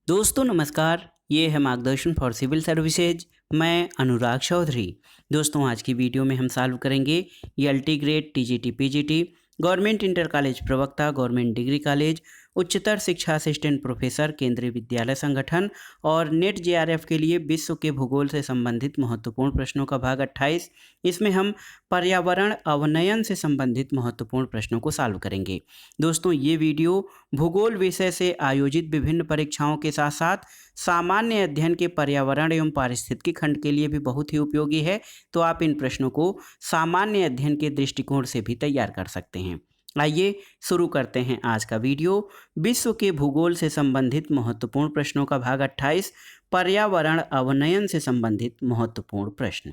दोस्तों नमस्कार, ये है मार्गदर्शन फॉर सिविल सर्विसेज। मैं अनुराग चौधरी। दोस्तों आज की वीडियो में हम सॉल्व करेंगे LT grade, TGT, PGT, government inter college प्रवक्ता, गवर्नमेंट डिग्री कॉलेज, उच्चतर शिक्षा असिस्टेंट प्रोफेसर, केंद्रीय विद्यालय संगठन और नेट जेआरएफ के लिए विश्व के भूगोल से संबंधित महत्वपूर्ण प्रश्नों का भाग 28। इसमें हम पर्यावरण अवनयन से संबंधित महत्वपूर्ण प्रश्नों को सॉल्व करेंगे। दोस्तों ये वीडियो भूगोल विषय से आयोजित विभिन्न परीक्षाओं के साथ साथ सामान्य अध्ययन के पर्यावरण एवं पारिस्थितिकी खंड के लिए भी बहुत ही उपयोगी है। तो आप इन प्रश्नों को सामान्य अध्ययन के दृष्टिकोण से भी तैयार कर सकते हैं। आइए शुरू करते हैं आज का वीडियो। विश्व के भूगोल से संबंधित महत्वपूर्ण प्रश्नों का भाग 28, पर्यावरण अवनयन से संबंधित महत्वपूर्ण प्रश्न।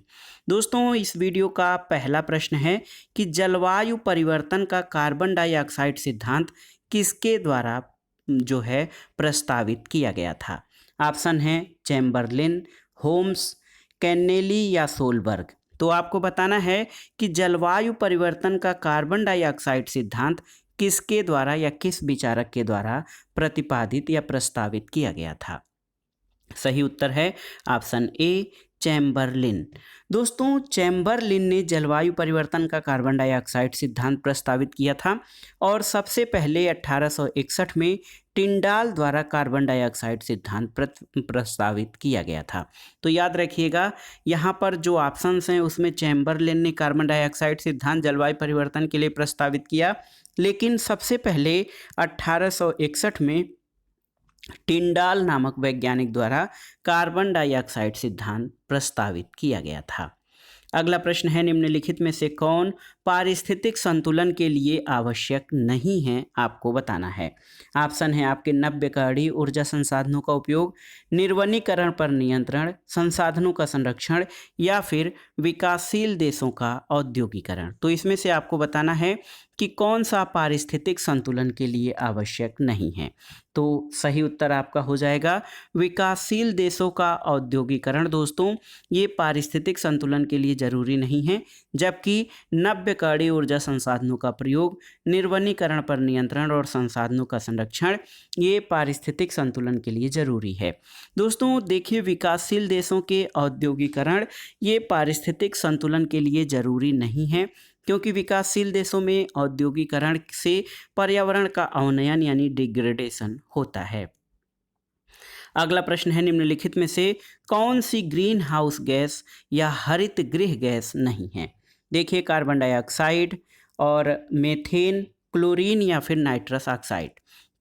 दोस्तों इस वीडियो का पहला प्रश्न है कि जलवायु परिवर्तन का कार्बन डाइऑक्साइड सिद्धांत किसके द्वारा जो है प्रस्तावित किया गया था। ऑप्शन है चैम्बरलिन, होम्स, कैनेली या सोलबर्ग। तो आपको बताना है कि जलवायु परिवर्तन का कार्बन डाइऑक्साइड सिद्धांत किसके द्वारा या किस विचारक के द्वारा प्रतिपादित या प्रस्तावित किया गया था। सही उत्तर है ऑप्शन ए चैम्बरलिन। दोस्तों चैम्बरलिन ने जलवायु परिवर्तन का कार्बन डाइऑक्साइड सिद्धांत प्रस्तावित किया था और सबसे पहले 1861 में टिंडाल द्वारा कार्बन डाइऑक्साइड सिद्धांत प्रस्तावित किया गया था। तो याद रखिएगा यहाँ पर जो ऑप्शंस हैं उसमें चैम्बरलिन ने कार्बन डाइऑक्साइड सिद्धांत जलवायु परिवर्तन के लिए प्रस्तावित किया, लेकिन सबसे पहले 1861 में टिंडाल नामक वैज्ञानिक द्वारा कार्बन डाइऑक्साइड सिद्धांत प्रस्तावित किया गया था। अगला प्रश्न है निम्नलिखित में से कौन पारिस्थितिक संतुलन के लिए आवश्यक नहीं है, आपको बताना है। ऑप्शन है आपके नव्यकरणीय ऊर्जा संसाधनों का उपयोग, निर्वनीकरण पर नियंत्रण, संसाधनों का संरक्षण या फिर विकासशील देशों का औद्योगिकरण। तो इसमें से आपको बताना है कि कौन सा पारिस्थितिक संतुलन के लिए आवश्यक नहीं है। तो सही उत्तर आपका हो जाएगा विकासशील देशों का औद्योगिकरण। दोस्तों ये पारिस्थितिक संतुलन के लिए जरूरी नहीं है, जबकि नव्यकरणीय ऊर्जा संसाधनों का प्रयोग, निर्वनीकरण पर नियंत्रण और संसाधनों का संरक्षण ये पारिस्थितिक संतुलन के लिए जरूरी है। दोस्तों देखिए विकासशील देशों के औद्योगिकरण ये पारिस्थितिक संतुलन के लिए जरूरी नहीं है, क्योंकि विकासशील देशों में औद्योगिकरण से पर्यावरण का अवनयन यानी डिग्रेडेशन होता है। अगला प्रश्न है निम्नलिखित में से कौन सी ग्रीन हाउस गैस या हरित गृह गैस नहीं है। देखिए कार्बन डाइऑक्साइड और मीथेन, क्लोरीन या फिर नाइट्रस ऑक्साइड।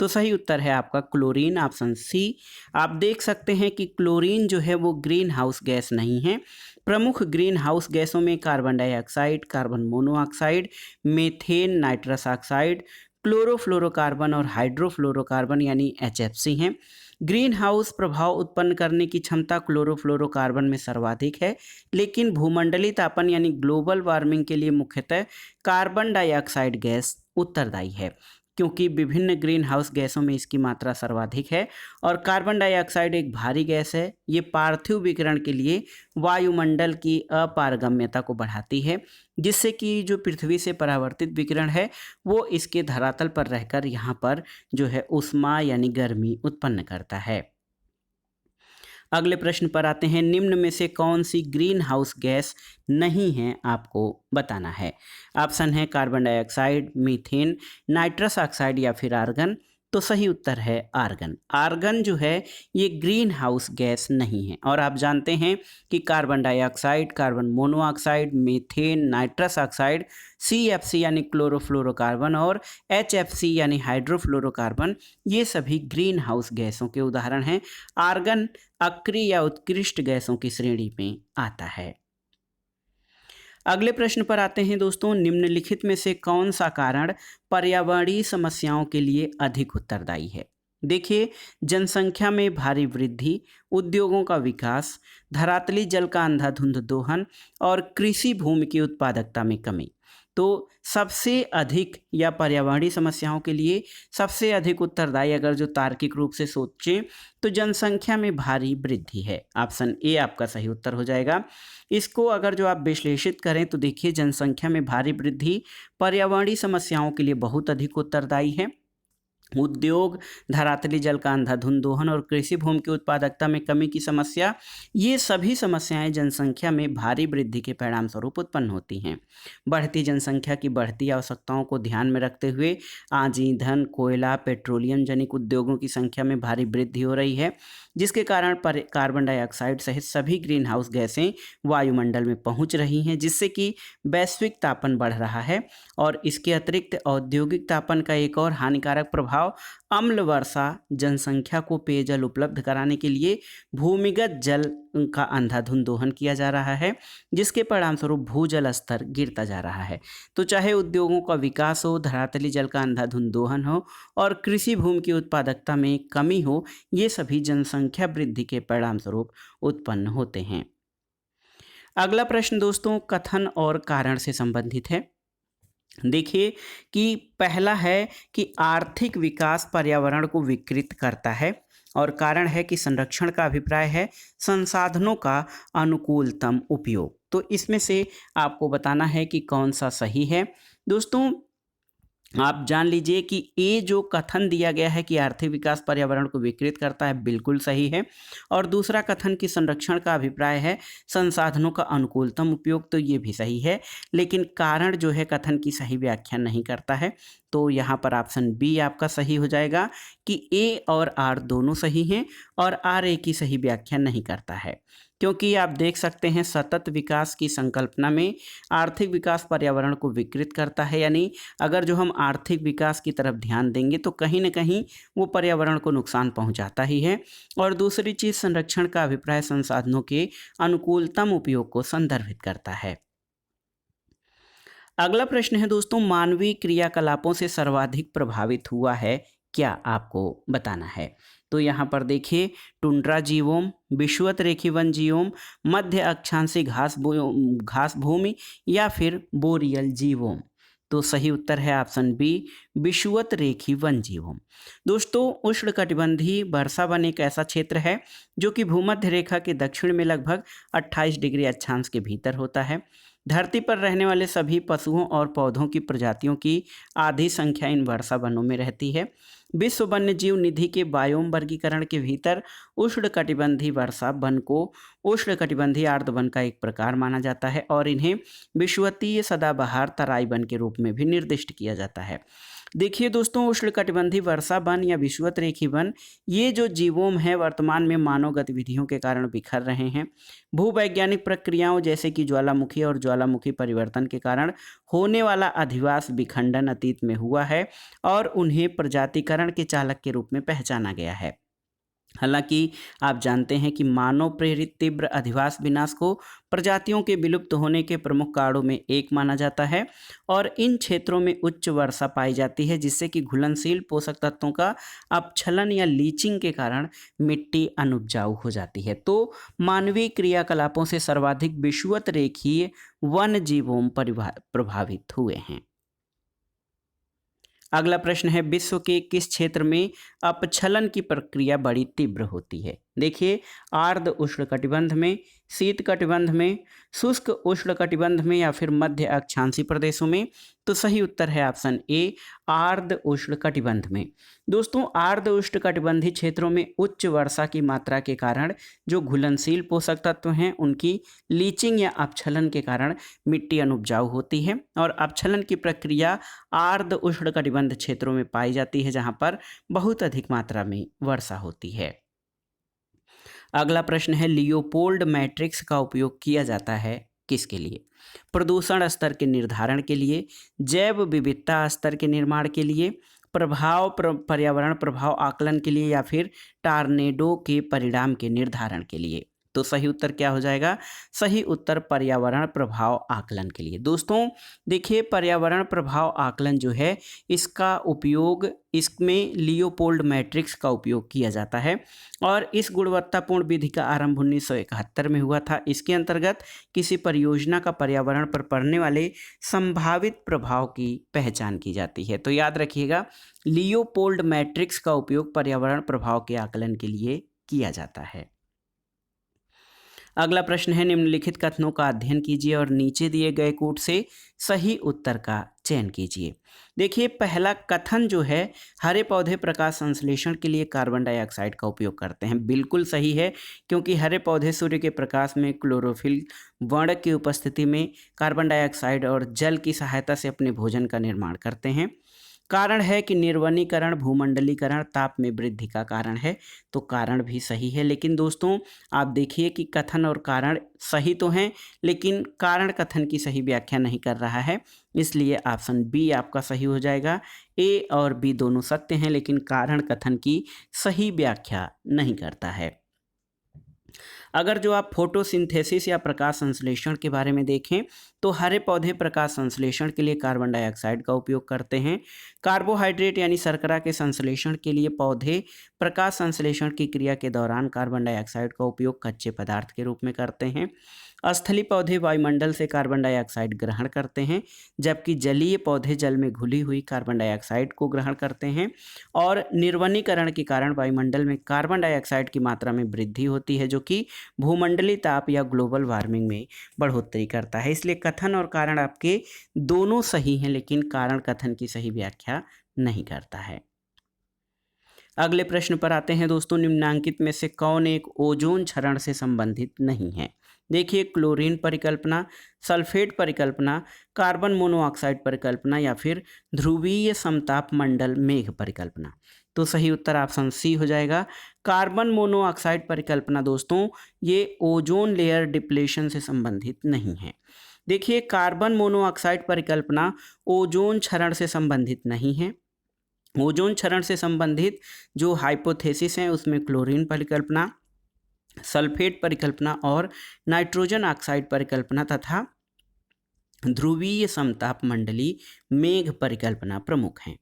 तो सही उत्तर है आपका क्लोरीन, ऑप्शन सी। आप देख सकते हैं कि क्लोरीन जो है वो ग्रीन हाउस गैस नहीं है। प्रमुख ग्रीन हाउस गैसों में carbon dioxide, carbon monoxide, methane, nitrous oxide, chlorofluorocarbon और हाइड्रोफ्लोरोकार्बन यानी HFC हैं। ग्रीन हाउस प्रभाव उत्पन्न करने की क्षमता क्लोरोफ्लोरोकार्बन में सर्वाधिक है, लेकिन भूमंडलीय तापन यानी ग्लोबल वार्मिंग के लिए मुख्यतः कार्बन डाइऑक्साइड गैस उत्तरदायी है, क्योंकि विभिन्न ग्रीन हाउस गैसों में इसकी मात्रा सर्वाधिक है। और कार्बन डाइऑक्साइड एक भारी गैस है, ये पार्थिव विकिरण के लिए वायुमंडल की अपारगम्यता को बढ़ाती है, जिससे कि जो पृथ्वी से परावर्तित विकिरण है वो इसके धरातल पर रहकर यहाँ पर जो है ऊष्मा यानी गर्मी उत्पन्न करता है। अगले प्रश्न पर आते हैं, निम्न में से कौन सी ग्रीन हाउस गैस नहीं है, आपको बताना है। ऑप्शन है carbon dioxide, methane, nitrous oxide या फिर आर्गन। तो सही उत्तर है आर्गन। आर्गन जो है ये ग्रीन हाउस गैस नहीं है। और आप जानते हैं कि carbon dioxide, carbon monoxide, methane, nitrous oxide, CFC यानी क्लोरोफ्लोरोकार्बन और HFC यानी हाइड्रोफ्लोरोकार्बन ये सभी ग्रीन हाउस गैसों के उदाहरण हैं। आर्गन अक्रिय या उत्कृष्ट गैसों की श्रेणी में आता है। अगले प्रश्न पर आते हैं दोस्तों, निम्नलिखित में से कौन सा कारण पर्यावरणीय समस्याओं के लिए अधिक उत्तरदायी है। देखिए जनसंख्या में भारी वृद्धि, उद्योगों का विकास, धरातली जल का अंधाधुंध दोहन और कृषि भूमि की उत्पादकता में कमी। तो सबसे अधिक या पर्यावरणीय समस्याओं के लिए सबसे अधिक उत्तरदायी अगर जो तार्किक रूप से सोचें तो जनसंख्या में भारी वृद्धि है। ऑप्शन ए आपका सही उत्तर हो जाएगा। इसको अगर जो आप विश्लेषित करें तो देखिए जनसंख्या में भारी वृद्धि पर्यावरणीय समस्याओं के लिए बहुत अधिक उत्तरदायी है। उद्योग, धरातली जल का अंधाधुंध दोहन और कृषि भूमि की उत्पादकता में कमी की समस्या, ये सभी समस्याएं जनसंख्या में भारी वृद्धि के परिणाम स्वरूप उत्पन्न होती हैं। बढ़ती जनसंख्या की बढ़ती आवश्यकताओं को ध्यान में रखते हुए आज ईंधन, कोयला, पेट्रोलियम जनित उद्योगों की संख्या में भारी वृद्धि हो रही है, जिसके कारण कार्बन डाइऑक्साइड सहित सभी ग्रीन हाउस गैसें वायुमंडल में पहुंच रही हैं, जिससे कि वैश्विक तापन बढ़ रहा है। और इसके अतिरिक्त औद्योगिक तापन का एक और हानिकारक प्रभाव अम्ल वर्षा, जनसंख्या को पेयजल उपलब्ध कराने के लिए भूमिगत जल का अंधाधुंध दोहन किया जा रहा है, जिसके परिणामस्वरूप भूजल स्तर गिरता जा रहा है। तो चाहे उद्योगों का विकास हो, धरातली जल का अंधाधुंध दोहन हो और कृषि भूमि की उत्पादकता में कमी हो, ये सभी जनसंख्या वृद्धि के परिणामस्वरूप उत्पन्न होते हैं। अगला प्रश्न दोस्तों कथन और कारण से संबंधित है। देखिए कि पहला है कि आर्थिक विकास पर्यावरण को विकृत करता है, और कारण है कि संरक्षण का अभिप्राय है संसाधनों का अनुकूलतम उपयोग। तो इसमें से आपको बताना है कि कौन सा सही है। दोस्तों आप जान लीजिए कि ये जो कथन दिया गया है कि आर्थिक विकास पर्यावरण को विकृत करता है, बिल्कुल सही है। और दूसरा कथन कि संरक्षण का अभिप्राय है संसाधनों का अनुकूलतम उपयोग, तो ये भी सही है। लेकिन कारण जो है कथन की सही व्याख्या नहीं करता है, तो यहाँ पर ऑप्शन बी आपका सही हो जाएगा कि ए और आर दोनों सही हैं और आर ए की सही व्याख्या नहीं करता है। क्योंकि आप देख सकते हैं सतत विकास की संकल्पना में आर्थिक विकास पर्यावरण को विकृत करता है, यानी अगर जो हम आर्थिक विकास की तरफ ध्यान देंगे तो कहीं ना कहीं वो पर्यावरण को नुकसान पहुंचाता ही है। और दूसरी चीज संरक्षण का अभिप्राय संसाधनों के अनुकूलतम उपयोग को संदर्भित करता है। अगला प्रश्न है दोस्तों मानवीय क्रियाकलापों से सर्वाधिक प्रभावित हुआ है क्या, आपको बताना है। तो यहाँ पर देखिए टुंड्रा जीवोम, विषुवत रेखी वन जीवोम, मध्य अक्षांशी घास भूमि या फिर बोरियल जीवोम। तो सही उत्तर है ऑप्शन बी विषुवत रेखी वन जीवोम। दोस्तों उष्णकटिबंधीय वर्षा वन एक ऐसा क्षेत्र है जो कि भूमध्य रेखा के दक्षिण में लगभग 28 डिग्री अक्षांश के भीतर होता है। धरती पर रहने वाले सभी पशुओं और पौधों की प्रजातियों की आधी संख्या इन वर्षा वनों में रहती है। विश्व वन्य जीव निधि के बायोम वर्गीकरण के भीतर उष्णकटिबंधीय वर्षा वन को उष्णकटिबंधीय आर्द्र वन का एक प्रकार माना जाता है और इन्हें विषुवतीय सदाबहार तराई वन के रूप में भी निर्दिष्ट किया जाता है। देखिए दोस्तों उष्णकटिबंधीय वर्षा वन या विषुवत रेखी वन, ये जो जीवोम है वर्तमान में मानव गतिविधियों के कारण बिखर रहे हैं। भूवैज्ञानिक प्रक्रियाओं जैसे कि ज्वालामुखी और ज्वालामुखी परिवर्तन के कारण होने वाला अधिवास विखंडन अतीत में हुआ है और उन्हें प्रजातिकरण के चालक के रूप में पहचाना गया है। हालांकि आप जानते हैं कि मानव प्रेरित तीव्र अधिवास विनाश को प्रजातियों के विलुप्त होने के प्रमुख कारणों में एक माना जाता है और इन क्षेत्रों में उच्च वर्षा पाई जाती है, जिससे कि घुलनशील पोषक तत्वों का अपक्षलन या लीचिंग के कारण मिट्टी अनुपजाऊ हो जाती है। तो मानवीय क्रियाकलापों से सर्वाधिक विषुवत रेखीय वन जीवों प्रभावित हुए हैं। अगला प्रश्न है विश्व के किस क्षेत्र में अपक्षलन की प्रक्रिया बड़ी तीव्र होती है। देखिए आर्द्र उष्णकटिबंध में, शीत कटिबंध में, शुष्क उष्णकटिबंध में या फिर मध्य अक्षांशी प्रदेशों में। तो सही उत्तर है ऑप्शन ए आर्द्र उष्णकटिबंध में। दोस्तों आर्द्र उष्णकटिबंधीय क्षेत्रों में उच्च वर्षा की मात्रा के कारण जो घुलनशील पोषक तत्व हैं उनकी लीचिंग या अपक्षलन के कारण मिट्टी अनुपजाऊ होती है और अपक्षलन की प्रक्रिया आर्द्र उष्णकटिबंध क्षेत्रों में पाई जाती है जहां पर बहुत अधिक मात्रा में वर्षा होती है। अगला प्रश्न है लियोपोल्ड मैट्रिक्स का उपयोग किया जाता है किसके लिए। प्रदूषण स्तर के निर्धारण के लिए, जैव विविधता स्तर के निर्माण के लिए, पर्यावरण प्रभाव आकलन के लिए या फिर टॉर्नेडो के परिणाम के निर्धारण के लिए। तो सही उत्तर क्या हो जाएगा। सही उत्तर पर्यावरण प्रभाव आकलन के लिए। दोस्तों देखिए पर्यावरण प्रभाव आकलन जो है इसका उपयोग, इसमें लियोपोल्ड मैट्रिक्स का उपयोग किया जाता है और इस गुणवत्तापूर्ण विधि का आरंभ 1971 में हुआ था। इसके अंतर्गत किसी परियोजना का पर्यावरण पर पड़ने वाले संभावित प्रभाव की पहचान की जाती है। तो याद रखिएगा लियोपोल्ड मैट्रिक्स का उपयोग पर्यावरण प्रभाव के आकलन के लिए किया जाता है। अगला प्रश्न है निम्नलिखित कथनों का अध्ययन कीजिए और नीचे दिए गए कोट से सही उत्तर का चयन कीजिए। देखिए पहला कथन जो है, हरे पौधे प्रकाश संश्लेषण के लिए कार्बन डाइऑक्साइड का उपयोग करते हैं, बिल्कुल सही है, क्योंकि हरे पौधे सूर्य के प्रकाश में क्लोरोफिल वर्णक की उपस्थिति में कार्बन डाइऑक्साइड और जल की सहायता से अपने भोजन का निर्माण करते हैं। कारण है कि निर्वनीकरण भूमंडलीकरण ताप में वृद्धि का कारण है, तो कारण भी सही है। लेकिन दोस्तों आप देखिए कि कथन और कारण सही तो हैं, लेकिन कारण कथन की सही व्याख्या नहीं कर रहा है, इसलिए ऑप्शन बी आपका सही हो जाएगा। ए और बी दोनों सत्य हैं, लेकिन कारण कथन की सही व्याख्या नहीं करता है। अगर जो आप फोटोसिंथेसिस या प्रकाश संश्लेषण के बारे में देखें, तो हरे पौधे प्रकाश संश्लेषण के लिए कार्बन डाइऑक्साइड का उपयोग करते हैं। कार्बोहाइड्रेट यानी शर्करा के संश्लेषण के लिए पौधे प्रकाश संश्लेषण की क्रिया के दौरान कार्बन डाइऑक्साइड का उपयोग कच्चे पदार्थ के रूप में करते हैं। स्थलीय पौधे वायुमंडल से कार्बन डाइऑक्साइड ग्रहण करते हैं, जबकि जलीय पौधे जल में घुली हुई कार्बन डाइऑक्साइड को ग्रहण करते हैं। और निर्वनीकरण के कारण वायुमंडल में कार्बन डाइऑक्साइड की मात्रा में वृद्धि होती है, जो कि भूमंडलीय ताप या ग्लोबल वार्मिंग में बढ़ोतरी करता है। इसलिए कथन और कारण आपके दोनों सही हैं, लेकिन कारण कथन की सही व्याख्या नहीं करता है। अगले प्रश्न पर आते हैं दोस्तों, निम्नांकित में से कौन एक ओजोन क्षरण से संबंधित नहीं है? देखिए क्लोरीन परिकल्पना, सल्फेट परिकल्पना, कार्बन मोनोऑक्साइड परिकल्पना या फिर ध्रुवीय समताप मंडल मेघ परिकल्पना। तो सही उत्तर ऑप्शन सी हो जाएगा, कार्बन मोनोऑक्साइड परिकल्पना। दोस्तों ये ओजोन लेयर डिप्लेशन से संबंधित नहीं है। देखिए कार्बन मोनोऑक्साइड परिकल्पना ओजोन क्षरण से संबंधित नहीं है। ओजोन क्षरण से संबंधित जो हाइपोथेसिस हैं उसमें क्लोरीन परिकल्पना, सल्फेट परिकल्पना और नाइट्रोजन ऑक्साइड परिकल्पना तथा ध्रुवीय समताप मंडली मेघ परिकल्पना प्रमुख हैं।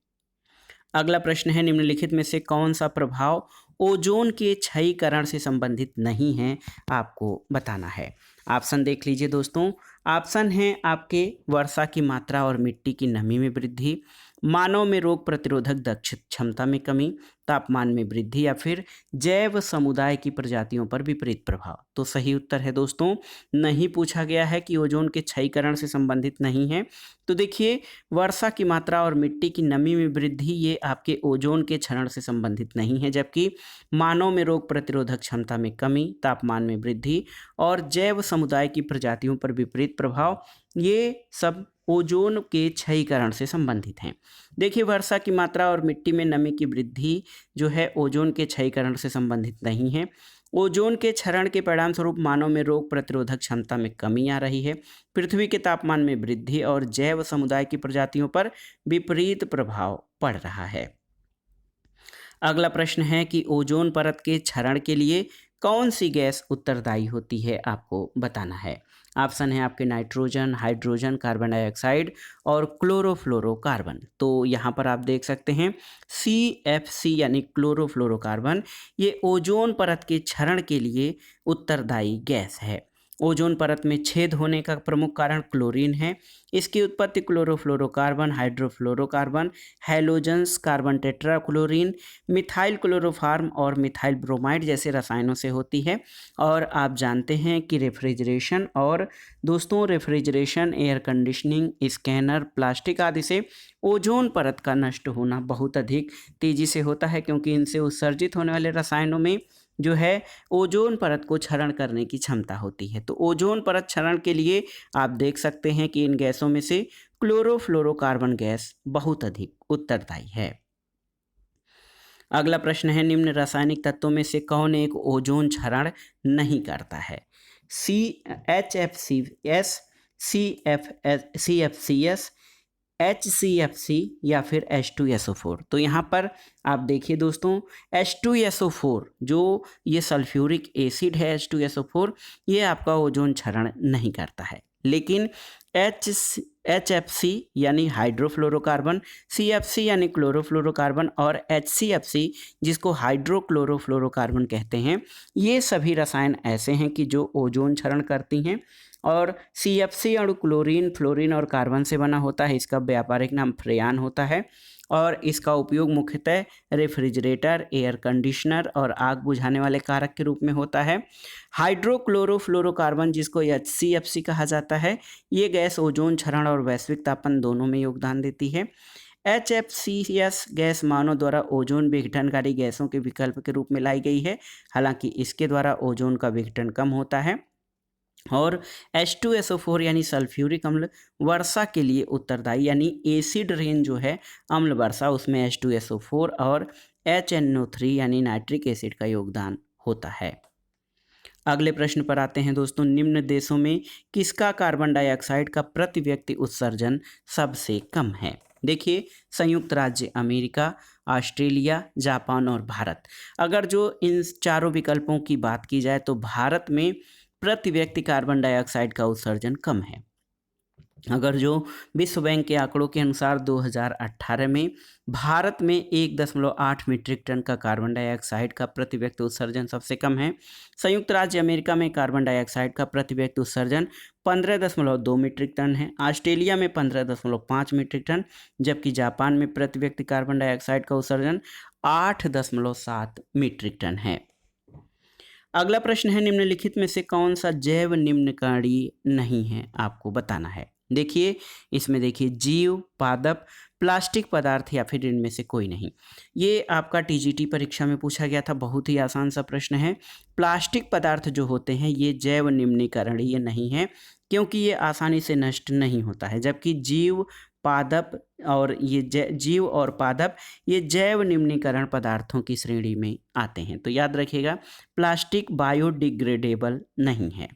अगला प्रश्न है, निम्नलिखित में से कौन सा प्रभाव ओजोन के क्षयीकरण से संबंधित नहीं है, आपको बताना है। ऑप्शन देख लीजिए दोस्तों। ऑप्शन है आपके वर्षा की मात्रा और मिट्टी की नमी में वृद्धि, मानव में रोग प्रतिरोधक दक्ष क्षमता में कमी, तापमान में वृद्धि या फिर जैव समुदाय की प्रजातियों पर विपरीत प्रभाव। तो सही उत्तर है दोस्तों, नहीं पूछा गया है कि ओजोन के क्षयीकरण से संबंधित नहीं है। तो देखिए वर्षा की मात्रा और मिट्टी की नमी में वृद्धि ये आपके ओजोन के क्षरण से संबंधित नहीं है, जबकि मानव में रोग प्रतिरोधक क्षमता में कमी, तापमान में वृद्धि और जैव समुदाय की प्रजातियों पर विपरीत प्रभाव ये सब ओजोन के क्षयीकरण से संबंधित हैं। देखिए वर्षा की मात्रा और मिट्टी में नमी की वृद्धि जो है ओजोन के क्षयीकरण से संबंधित नहीं है। ओजोन के क्षरण के परिणाम स्वरूप मानव में रोग प्रतिरोधक क्षमता में कमी आ रही है, पृथ्वी के तापमान में वृद्धि और जैव समुदाय की प्रजातियों पर विपरीत प्रभाव पड़ रहा है। अगला प्रश्न है कि ओजोन परत के क्षरण के लिए कौन सी गैस उत्तरदायी होती है, आपको बताना है। ऑप्शन है आपके नाइट्रोजन, हाइड्रोजन, कार्बन डाइऑक्साइड और क्लोरोफ्लोरोकार्बन। तो यहाँ पर आप देख सकते हैं CFC यानी क्लोरोफ्लोरोकार्बन ये ओजोन परत के क्षरण के लिए उत्तरदायी गैस है। ओजोन परत में छेद होने का प्रमुख कारण क्लोरीन है। इसकी उत्पत्ति chlorofluorocarbon, hydrofluorocarbon, halogens, carbon tetrachlorine, methyl chloroform और मिथाइल ब्रोमाइड जैसे रसायनों से होती है। और आप जानते हैं कि रेफ्रिजरेशन और दोस्तों refrigeration, air conditioning, scanner, plastic आदि से ओजोन परत का नष्ट होना बहुत अधिक तेज़ी से होता है, क्योंकि इनसे उत्सर्जित होने वाले रसायनों में जो है ओजोन परत को क्षरण करने की क्षमता होती है। तो ओजोन परत क्षरण के लिए आप देख सकते हैं कि इन गैसों में से क्लोरोफ्लोरोकार्बन गैस बहुत अधिक उत्तरदायी है। अगला प्रश्न है, निम्न रासायनिक तत्वों में से कौन एक ओजोन क्षरण नहीं करता है? HFCS, CFCS, HCFC या फिर H2SO4। तो यहाँ पर आप देखिए दोस्तों H2SO4 जो ये सल्फ्यूरिक एसिड है H2SO4 ये आपका ओजोन क्षरण नहीं करता है, लेकिन HFC यानी हाइड्रोफ्लोरोकार्बन, CFC यानी क्लोरोफ्लोरोकार्बन और HCFC जिसको हाइड्रोक्लोरोफ्लोरोकार्बन कहते हैं, ये सभी रसायन ऐसे हैं कि जो ओजोन क्षरण करती हैं। और CFC अणु क्लोरीन, फ्लोरीन और कार्बन से बना होता है। इसका व्यापारिक नाम फ्रेयान होता है। और इसका उपयोग मुख्यतः रेफ्रिजरेटर, एयर कंडीशनर और आग बुझाने वाले कारक के रूप में होता है। हाइड्रोक्लोरोफ्लोरोकार्बन, जिसको HCFC कहा जाता है, ये गैस ओजोन क्षरण और वैश्विक तापमान दोनों में योगदान देती है। HFCS गैस मानव द्वारा ओजोन विघटनकारी गैसों के विकल्प के रूप में लाई गई है, हालांकि इसके द्वारा ओजोन का विघटन कम होता है। और H2SO4 यानी सल्फ्यूरिक अम्ल वर्षा के लिए उत्तरदायी, यानी एसिड रेन जो है अम्ल वर्षा, उसमें H2SO4 और HNO3 यानी नाइट्रिक एसिड का योगदान होता है। अगले प्रश्न पर आते हैं दोस्तों। निम्न देशों में किसका कार्बन डाइऑक्साइड का प्रति व्यक्ति उत्सर्जन सबसे कम है? देखिए, संयुक्त राज्य अमेरिका, ऑस्ट्रेलिया, जापान और भारत। अगर जो इन चारों विकल्पों की बात की जाए तो भारत में प्रति व्यक्ति कार्बन डाइऑक्साइड का उत्सर्जन कम है। अगर जो विश्व बैंक के आंकड़ों के अनुसार 2018 में भारत में 1.8 मीट्रिक टन का कार्बन डाइऑक्साइड का प्रति व्यक्ति उत्सर्जन सबसे कम है। संयुक्त राज्य अमेरिका में कार्बन डाइऑक्साइड का प्रति व्यक्ति उत्सर्जन 15.2 मीट्रिक टन है। ऑस्ट्रेलिया में 15.5 मीट्रिक टन, जबकि जापान में प्रति व्यक्ति कार्बन डाइऑक्साइड का उत्सर्जन 8.7 मीट्रिक टन है। अगला प्रश्न है, निम्नलिखित में से कौन सा जैव निम्नकणीय नहीं है, आपको बताना है। देखिए, इसमें देखिए जीव, पादप, प्लास्टिक पदार्थ या फिर इनमें से कोई नहीं। ये आपका TGT परीक्षा में पूछा गया था, बहुत ही आसान सा प्रश्न है। प्लास्टिक पदार्थ जो होते हैं ये जैव निम्नीकरणीय नहीं है, क्योंकि ये आसानी से नष्ट नहीं होता है, जबकि जीव, पादप और ये जीव और पादप ये जैव निम्नीकरण पदार्थों की श्रेणी में आते हैं। तो याद रखिएगा, प्लास्टिक बायोडिग्रेडेबल नहीं है।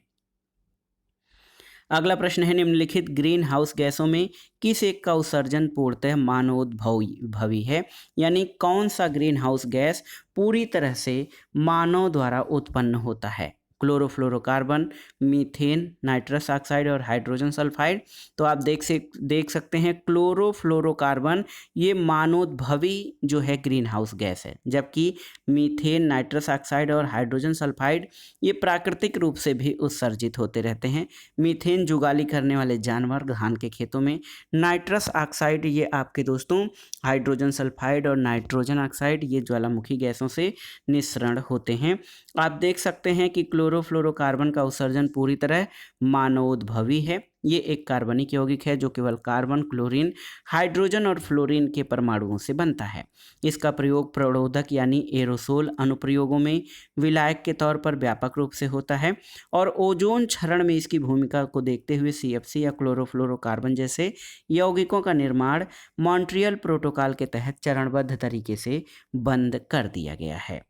अगला प्रश्न है, निम्नलिखित ग्रीन हाउस गैसों में किस एक का उत्सर्जन पूर्णतः मानवोद्भवी है? यानी कौन सा ग्रीन हाउस गैस पूरी तरह से मानव द्वारा उत्पन्न होता है? क्लोरोफ्लोरोकार्बन, मीथेन, नाइट्रस ऑक्साइड और हाइड्रोजन सल्फाइड। तो आप देख सकते हैं क्लोरोफ्लोरोकार्बन ये मानवोद्भवी जो है ग्रीन हाउस गैस है, जबकि मीथेन, नाइट्रस ऑक्साइड और हाइड्रोजन सल्फाइड ये प्राकृतिक रूप से भी उत्सर्जित होते रहते हैं। मीथेन जुगाली करने वाले जानवर धान के खेतों में, नाइट्रस ऑक्साइड ये आपके दोस्तों हाइड्रोजन सल्फाइड और नाइट्रोजन ऑक्साइड ये ज्वालामुखी गैसों से निःसरण होते हैं। आप देख सकते हैं कि क्लोरोफ्लोरोकार्बन का उत्सर्जन पूरी तरह मानवोद्भवी है। ये एक कार्बनिक यौगिक है जो केवल कार्बन, क्लोरीन, हाइड्रोजन और फ्लोरीन के परमाणुओं से बनता है। इसका प्रयोग प्रणोदक यानी एरोसोल अनुप्रयोगों में विलायक के तौर पर व्यापक रूप से होता है, और ओजोन क्षरण में इसकी भूमिका को देखते हुए CFC या क्लोरोफ्लोरोकार्बन जैसे यौगिकों का निर्माण मॉन्ट्रियल प्रोटोकॉल के तहत चरणबद्ध तरीके से बंद कर दिया गया है।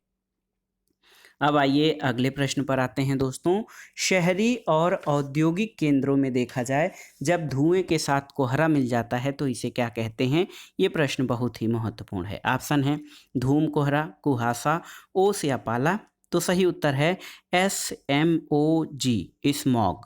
अब आइए अगले प्रश्न पर आते हैं दोस्तों। शहरी और औद्योगिक केंद्रों में देखा जाए जब धुएं के साथ कोहरा मिल जाता है तो इसे क्या कहते हैं? ये प्रश्न बहुत ही महत्वपूर्ण है। ऑप्शन है धूम कोहरा, कुहासा, ओस या पाला। तो सही उत्तर है SMOG, स्मॉग।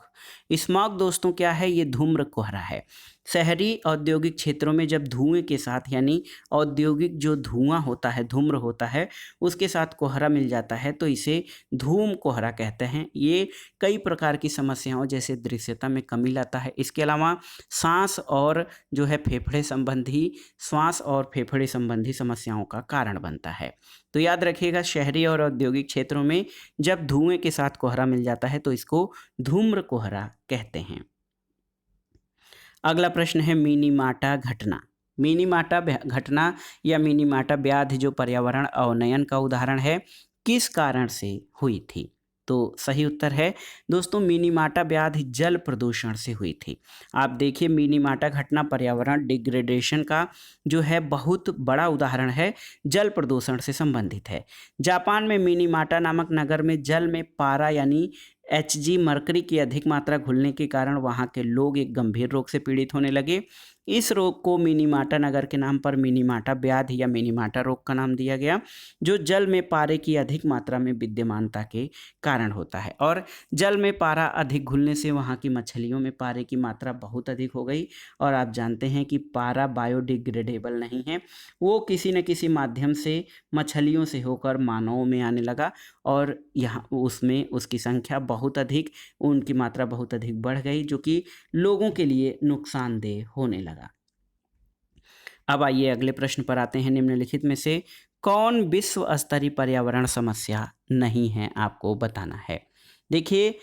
स्मॉग दोस्तों क्या है? ये धूम्र कोहरा है। शहरी औद्योगिक क्षेत्रों में जब धुएं के साथ यानी औद्योगिक जो धुआं होता है, धूम्र होता है, उसके साथ कोहरा मिल जाता है तो इसे धूम कोहरा कहते हैं। ये कई प्रकार की समस्याओं जैसे दृश्यता में कमी लाता है। इसके अलावा सांस और फेफड़े संबंधी समस्याओं का कारण बनता है। तो याद रखिएगा, शहरी और औद्योगिक क्षेत्रों में जब धुएं के साथ कोहरा मिल जाता है तो इसको धूम्र कोहरा कहते हैं। अगला प्रश्न है मिनीमाटा घटना। मिनीमाटा घटना या मिनीमाटा व्याधि जो पर्यावरण अवनयन का उदाहरण है, किस कारण से हुई थी? तो सही उत्तर है दोस्तों मिनीमाटा व्याधि जल प्रदूषण से हुई थी। आप देखिए, मिनीमाटा घटना पर्यावरण डिग्रेडेशन का जो है बहुत बड़ा उदाहरण है, जल प्रदूषण से संबंधित है। जापान में मिनीमाटा नामक नगर में जल में पारा यानी Hg मरकरी की अधिक मात्रा घुलने के कारण वहाँ के लोग एक गंभीर रोग से पीड़ित होने लगे। इस रोग को मिनीमाटा नगर के नाम पर मिनीमाटा व्याधि या मिनीमाटा रोग का नाम दिया गया, जो जल में पारे की अधिक मात्रा में विद्यमानता के कारण होता है। और जल में पारा अधिक घुलने से वहाँ की मछलियों में पारे की मात्रा बहुत अधिक हो गई। और आप जानते हैं कि पारा बायोडिग्रेडेबल नहीं है, वो किसी न किसी माध्यम से मछलियों से होकर मानवों में आने लगा और यहाँ उसमें उसकी संख्या बहुत अधिक, उनकी मात्रा बहुत अधिक बढ़ गई, जो कि लोगों के लिए नुकसानदेह होने लगा। अब आइए अगले प्रश्न पर आते हैं। निम्नलिखित में से कौन विश्व स्तरीय पर्यावरण समस्या नहीं है, आपको बताना है। देखिए,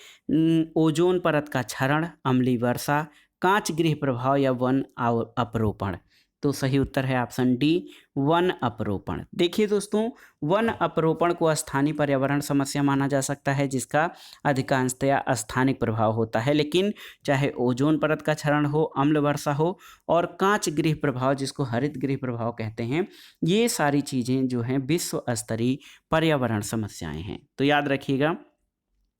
ओजोन परत का क्षरण, अम्लीय वर्षा, कांच गृह प्रभाव या वन अपरोपण। तो सही उत्तर है ऑप्शन डी, वन अपरोपण। देखिए दोस्तों, वन अपरोपण को स्थानीय पर्यावरण समस्या माना जा सकता है, जिसका अधिकांशतया स्थानिक प्रभाव होता है। लेकिन चाहे ओजोन परत का क्षरण हो, अम्ल वर्षा हो और कांच गृह प्रभाव, जिसको हरित गृह प्रभाव कहते हैं, ये सारी चीज़ें जो हैं विश्व स्तरीय पर्यावरण समस्याएं हैं। तो याद रखिएगा,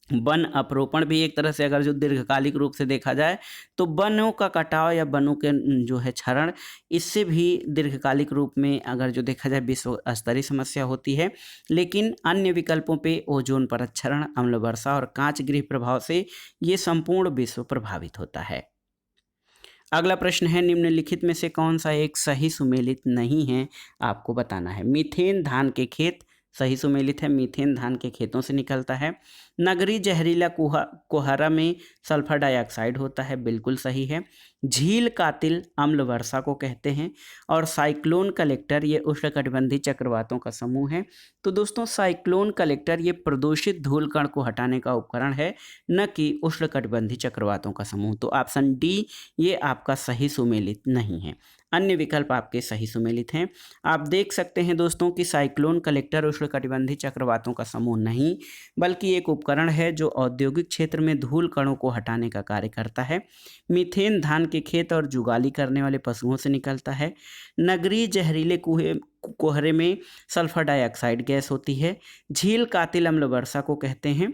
वन अपरोपण भी एक तरह से अगर जो दीर्घकालिक रूप से देखा जाए तो वनों का कटाव या वनों के जो है क्षरण, इससे भी दीर्घकालिक रूप में अगर जो देखा जाए विश्व स्तरीय समस्या होती है। लेकिन अन्य विकल्पों पे ओजोन परत क्षरण, अम्ल वर्षा और कांच गृह प्रभाव से ये संपूर्ण विश्व प्रभावित होता है। अगला प्रश्न है, निम्नलिखित में से कौन सा एक सही सुमेलित नहीं है, आपको बताना है। मीथेन धान के खेत सही सुमेलित है, मीथेन धान के खेतों से निकलता है। नगरीय जहरीला कोहरा में सल्फर डाइऑक्साइड होता है, बिल्कुल सही है। झील कातिल अम्ल वर्षा को कहते हैं। और साइक्लोन कलेक्टर ये उष्णकटिबंधीय चक्रवातों का समूह है। तो दोस्तों, साइक्लोन कलेक्टर ये प्रदूषित धूल कण को हटाने का उपकरण है, न कि उष्णकटिबंधीय चक्रवातों का समूह। तो ऑप्शन डी ये आपका सही सुमेलित नहीं है, अन्य विकल्प आपके सही सुमेलित हैं। आप देख सकते हैं दोस्तों कि साइक्लोन कलेक्टर उष्णकटिबंधीय चक्रवातों का समूह नहीं, बल्कि एक उपकरण है जो औद्योगिक क्षेत्र में धूल कणों को हटाने का कार्य करता है। मीथेन धान के खेत और जुगाली करने वाले पशुओं से निकलता है। नगरीय जहरीले कोहरे में सल्फर डाइऑक्साइड गैस होती है। झील कातिल अम्ल वर्षा को कहते हैं।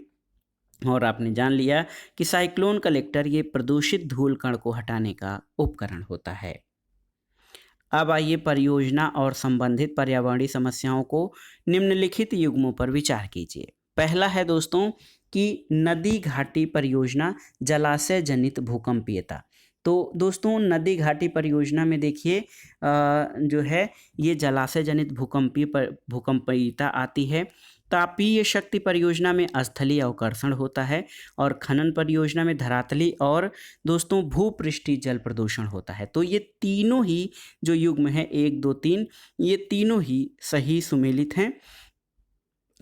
और आपने जान लिया कि साइक्लोन कलेक्टर ये प्रदूषित धूल कण को हटाने का उपकरण होता है। अब आइए परियोजना और संबंधित पर्यावरणीय समस्याओं को निम्नलिखित युग्मों पर विचार कीजिए। पहला है दोस्तों कि नदी घाटी परियोजना जलाशय जनित भूकंपीयता। तो दोस्तों, नदी घाटी परियोजना में देखिए जो है ये जलाशय जनित भूकंपीयता आती है। तापीय शक्ति परियोजना में स्थलीय अवकर्षण होता है। और खनन परियोजना में धरातली और दोस्तों भूपृष्ठीय जल प्रदूषण होता है। तो ये तीनों ही जो युग्म है 1, 2, 3, ये तीनों ही सही सुमेलित हैं।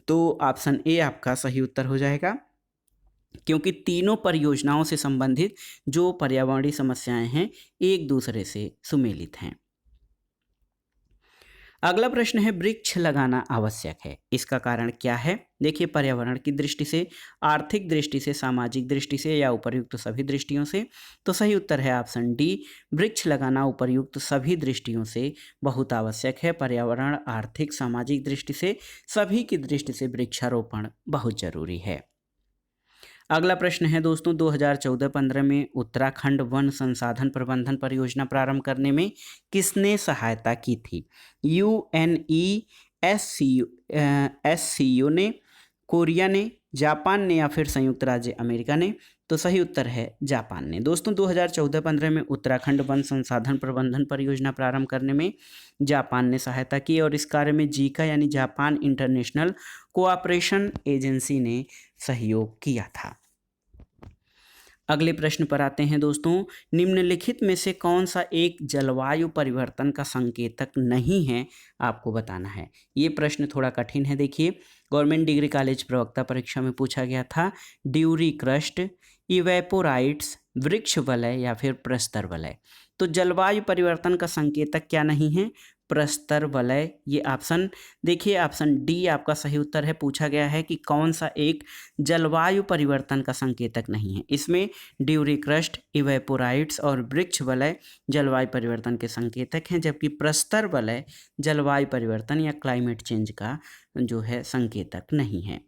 तो ऑप्शन ए आपका सही उत्तर हो जाएगा, क्योंकि तीनों परियोजनाओं से संबंधित जो पर्यावरणीय समस्याएं हैं एक दूसरे से सुमेलित हैं। अगला प्रश्न है, वृक्ष लगाना आवश्यक है, इसका कारण क्या है। देखिए, पर्यावरण की दृष्टि से, आर्थिक दृष्टि से, सामाजिक दृष्टि से या उपर्युक्त सभी दृष्टियों से। तो सही उत्तर है ऑप्शन डी, वृक्ष लगाना उपर्युक्त सभी दृष्टियों से बहुत आवश्यक है। पर्यावरण, आर्थिक, सामाजिक दृष्टि से, सभी की दृष्टि से वृक्षारोपण बहुत जरूरी है। अगला प्रश्न है दोस्तों, 2014-15 में उत्तराखंड वन संसाधन प्रबंधन परियोजना प्रारंभ करने में किसने सहायता की थी। UNESCO ने, कोरिया ने, जापान ने या फिर संयुक्त राज्य अमेरिका ने। तो सही उत्तर है जापान ने। दोस्तों, 2014-15 में उत्तराखंड वन संसाधन प्रबंधन परियोजना प्रारंभ करने में जापान ने सहायता की और इस कार्य में जीका यानी जापान इंटरनेशनल कोऑपरेशन एजेंसी ने सहयोग किया था। अगले प्रश्न पर आते हैं दोस्तों, निम्नलिखित में से कौन सा एक जलवायु परिवर्तन का संकेतक नहीं है, आपको बताना है। ये प्रश्न थोड़ा कठिन है। देखिए, गवर्नमेंट डिग्री कॉलेज प्रवक्ता परीक्षा में पूछा गया था। ड्यूरी क्रस्ट, इवेपोराइट्स, वृक्ष वलय या फिर प्रस्तर वलय। तो जलवायु परिवर्तन का संकेतक क्या नहीं है, प्रस्तर वलय। ये ऑप्शन देखिए, ऑप्शन डी आपका सही उत्तर है। पूछा गया है कि कौन सा एक जलवायु परिवर्तन का संकेतक नहीं है। इसमें ड्यूरी क्रस्ट, इवेपोराइट्स और वृक्ष वलय जलवायु परिवर्तन के संकेतक हैं, जबकि प्रस्तर वलय जलवायु परिवर्तन या क्लाइमेट चेंज का जो है संकेतक नहीं है।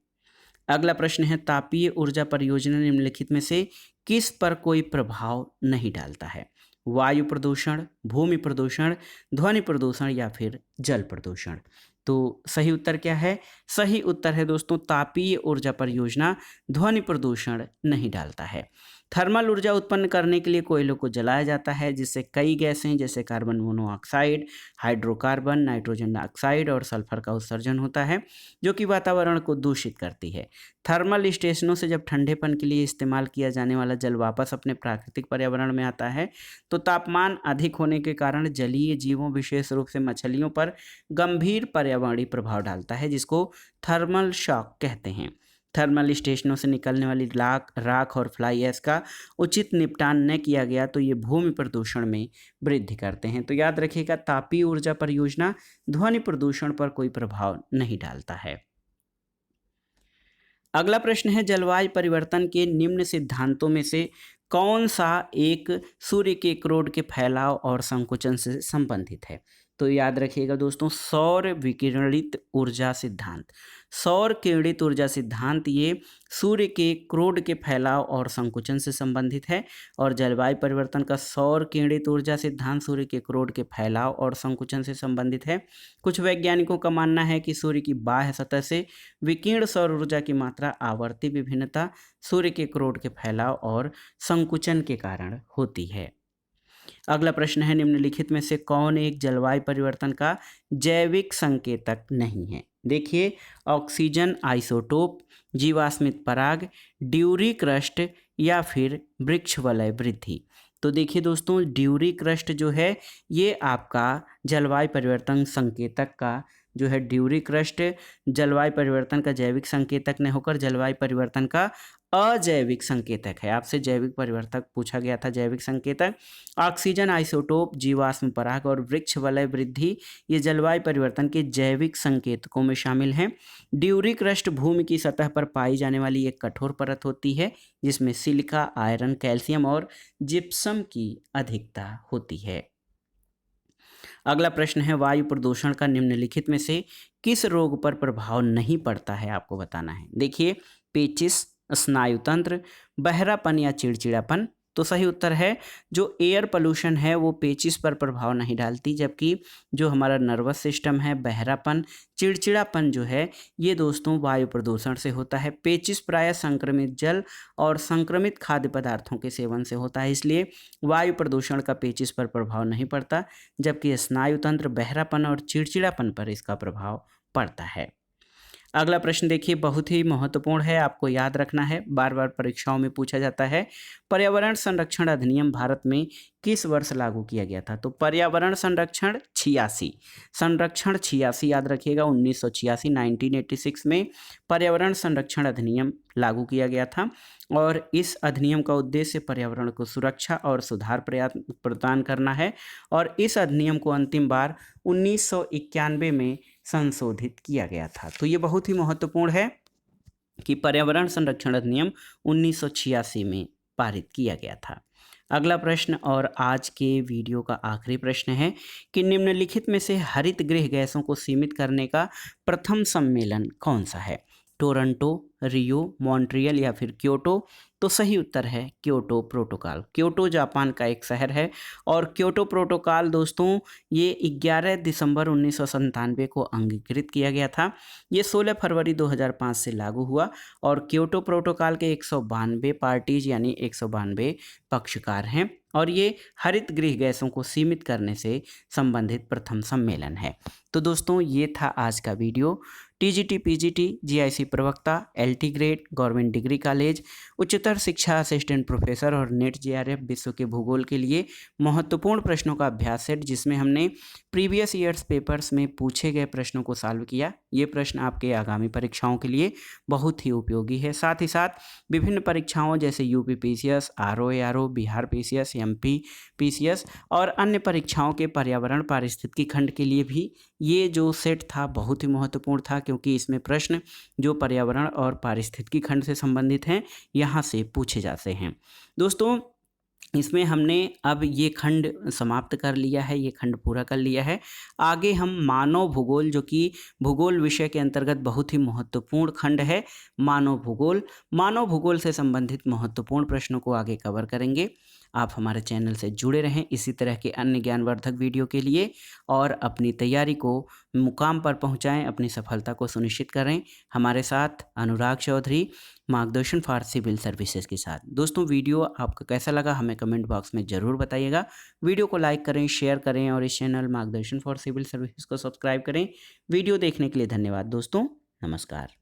अगला प्रश्न है, तापीय ऊर्जा परियोजना निम्नलिखित में से किस पर कोई प्रभाव नहीं डालता है। वायु प्रदूषण, भूमि प्रदूषण, ध्वनि प्रदूषण या फिर जल प्रदूषण। तो सही उत्तर क्या है? सही उत्तर है दोस्तों तापीय ऊर्जा परियोजना ध्वनि प्रदूषण नहीं डालता है। थर्मल ऊर्जा उत्पन्न करने के लिए कोयलों को जलाया जाता है जिससे कई गैसें जैसे carbon monoxide, hydrocarbon, nitrogen dioxide और सल्फर का उत्सर्जन होता है जो कि वातावरण को दूषित करती है। थर्मल स्टेशनों से जब ठंडेपन के लिए इस्तेमाल किया जाने वाला जल वापस अपने प्राकृतिक पर्यावरण में आता है तो तापमान अधिक होने के कारण जलीय जीवों विशेष रूप से मछलियों पर गंभीर पर्यावरणीय प्रभाव डालता है जिसको थर्मल शॉक कहते हैं। थर्मल स्टेशनों से निकलने वाली राख और फ्लाई ऐश का उचित निपटान न किया गया तो ये भूमि प्रदूषण में वृद्धि करते हैं। तो याद रखिएगा तापीय ऊर्जा परियोजना ध्वनि प्रदूषण पर कोई प्रभाव नहीं डालता है। अगला प्रश्न है जलवायु परिवर्तन के निम्न सिद्धांतों में से कौन सा एक सूर्य के क्रोड के फैलाव और संकुचन से संबंधित है? तो याद रखिएगा दोस्तों सौर विकिरणित ऊर्जा सिद्धांत। सौर किरणित ऊर्जा सिद्धांत ये सूर्य के क्रोड के फैलाव और संकुचन से संबंधित है और जलवायु परिवर्तन का सौर किरणित ऊर्जा सिद्धांत सूर्य के क्रोड के फैलाव और संकुचन से संबंधित है। कुछ वैज्ञानिकों का मानना है कि सूर्य की बाह्य सतह से विकिरण सौर ऊर्जा की मात्रा आवर्ती विभिन्नता सूर्य के क्रोड के फैलाव और संकुचन के कारण होती है। अगला प्रश्न है निम्नलिखित में से कौन एक जलवायु परिवर्तन का जैविक संकेतक नहीं है? देखिए ऑक्सीजन आइसोटोप, जीवाश्मिक पराग, ड्यूरी क्रस्ट या फिर वृक्ष वलय वृद्धि। तो देखिए दोस्तों ड्यूरी क्रस्ट जो है ये आपका जलवायु परिवर्तन संकेतक का जो है ड्यूरी क्रस्ट जलवायु परिवर्तन का जैविक संकेतक न होकर जलवायु परिवर्तन का अजैविक संकेतक है। आपसे जैविक परिवर्तक पूछा गया था जैविक संकेतक। ऑक्सीजन आइसोटोप, जीवाश्म पराग और वृक्ष वलय वृद्धि ये जलवायु परिवर्तन के जैविक संकेतकों में शामिल हैं। ड्यूरी क्रस्ट भूमि की सतह पर पाई जाने वाली एक कठोर परत होती है जिसमें सिलिका, आयरन, कैल्शियम और जिप्सम की अधिकता होती है। अगला प्रश्न है वायु प्रदूषण का निम्नलिखित में से किस रोग पर प्रभाव नहीं पड़ता है आपको बताना है। देखिए पेचिस, स्नायुतंत्र, बहरापन या चिड़चिड़ापन। तो सही उत्तर है जो एयर पोल्यूशन है वो पेचिस पर प्रभाव नहीं डालती जबकि जो हमारा नर्वस सिस्टम है बहरापन, चिड़चिड़ापन जो है ये दोस्तों वायु प्रदूषण से होता है। पेचिस प्रायः संक्रमित जल और संक्रमित खाद्य पदार्थों के सेवन से होता है इसलिए वायु प्रदूषण का पेचिस पर प्रभाव नहीं पड़ता जबकि स्नायुतंत्र, बहरापन और चिड़चिड़ापन पर इसका प्रभाव पड़ता है। अगला प्रश्न देखिए बहुत ही महत्वपूर्ण है, आपको याद रखना है, बार बार परीक्षाओं में पूछा जाता है। पर्यावरण संरक्षण अधिनियम भारत में किस वर्ष लागू किया गया था? तो पर्यावरण संरक्षण 86 याद रखिएगा 1986 1986 में पर्यावरण संरक्षण अधिनियम लागू किया गया था और इस अधिनियम का उद्देश्य पर्यावरण को सुरक्षा और सुधार प्रदान करना है और इस अधिनियम को अंतिम बार 1991 में संशोधित किया गया था। तो ये बहुत ही महत्वपूर्ण है कि पर्यावरण संरक्षण अधिनियम 1986 में पारित किया गया था। अगला प्रश्न और आज के वीडियो का आखिरी प्रश्न है कि निम्नलिखित में से हरित गृह गैसों को सीमित करने का प्रथम सम्मेलन कौन सा है? टोरंटो, रियो, मॉन्ट्रियल या फिर क्योटो। तो सही उत्तर है क्योटो प्रोटोकॉल। क्योटो जापान का एक शहर है और क्योटो प्रोटोकॉल दोस्तों ये 11 दिसंबर 1997 को अंगीकृत किया गया था। ये 16 फरवरी 2005 से लागू हुआ और क्योटो प्रोटोकॉल के 192 पार्टीज यानी 192 पक्षकार हैं और ये हरित गृह गैसों को सीमित करने से संबंधित प्रथम सम्मेलन है। तो दोस्तों ये था आज का वीडियो। टीजीटी, पीजीटी, जीआईसी प्रवक्ता, LT grade, government degree college, उच्चतर शिक्षा असिस्टेंट प्रोफेसर और नेट जेआरएफ विश्व के भूगोल के लिए महत्वपूर्ण प्रश्नों का अभ्यास सेट जिसमें हमने प्रीवियस ईयर्स पेपर्स में पूछे गए प्रश्नों को सॉल्व किया। ये प्रश्न आपके आगामी परीक्षाओं के लिए बहुत ही उपयोगी है। साथ ही साथ विभिन्न परीक्षाओं जैसे UP PCS, RO, Bihar PCS, MP PCS और अन्य परीक्षाओं के पर्यावरण पारिस्थितिकी खंड के लिए भी ये जो सेट था बहुत ही महत्वपूर्ण था क्योंकि इसमें प्रश्न जो पर्यावरण और पारिस्थितिकी खंड से संबंधित हैं यहाँ से पूछे जाते हैं। दोस्तों इसमें हमने अब ये खंड समाप्त कर लिया है, ये खंड पूरा कर लिया है। आगे हम मानव भूगोल जो कि भूगोल विषय के अंतर्गत बहुत ही महत्वपूर्ण खंड है, मानव भूगोल से संबंधित महत्वपूर्ण प्रश्नों को आगे कवर करेंगे। आप हमारे चैनल से जुड़े रहें इसी तरह के अन्य ज्ञानवर्धक वीडियो के लिए और अपनी तैयारी को मुकाम पर पहुंचाएं, अपनी सफलता को सुनिश्चित करें हमारे साथ अनुराग चौधरी मार्गदर्शन फॉर सिविल सर्विसेज के साथ। दोस्तों वीडियो आपको कैसा लगा हमें कमेंट बॉक्स में ज़रूर बताइएगा। वीडियो को लाइक करें, शेयर करें और इस चैनल मार्गदर्शन फॉर सिविल सर्विसेज को सब्सक्राइब करें। वीडियो देखने के लिए धन्यवाद दोस्तों, नमस्कार।